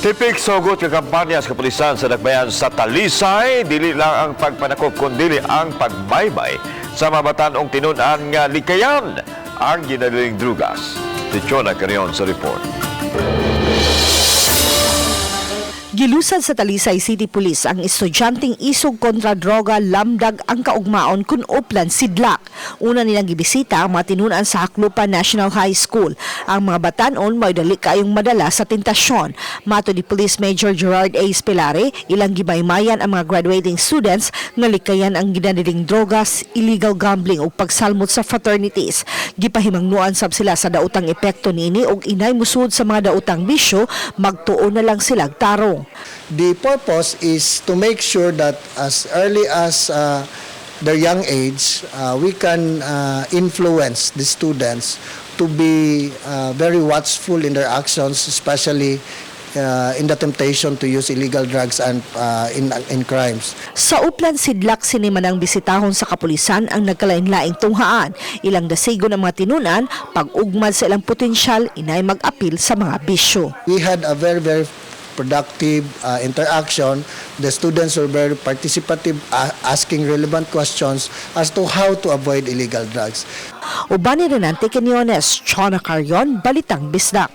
Tipik sugot ng kampanya sa kapulisan sa Dakbayan sa Talisay, dili lang ang pagpanakop kundi ang pagbaybay sa mga batanong tinunan nga likayan ang ginadaling drugas. Si Chona Carion sa report. Gilusad sa Talisay City Police ang estudyanteng isog kontra droga lamdag ang kaugmaon kun Uplan Sidlak. Una nilang gibisita ang mga tinunan sa Haklupan National High School. Ang mga batanon may dali kayong madala sa tentasyon. Mato ni Police Major Gerard A. Spilare, ilang gibaymayan ang mga graduating students nga likayan ang ginadiling drogas, illegal gambling ug pagsalmot sa fraternities. Gipahimangnuan sab sila sa daotang epekto niini ug inay musud sa mga daotang bisyo, magtuon na lang sila tarong. The purpose is to make sure that as early as their young age, we can influence the students to be very watchful in their actions, especially in the temptation to use illegal drugs and in crimes. Sa Uplan Sidlak sinimanang bisitahon sa kapulisan ang nagkalain-laing tunghaan. Ilang dasigon ang mga tinunan, pag-ugmad sa ilang potensyal, inay mag-apil sa mga bisyo. We had a very productive interaction. The students were very participative, asking relevant questions as to how to avoid illegal drugs. Ubani Renante Quinones, Chona Carion, Balitang Bisdak.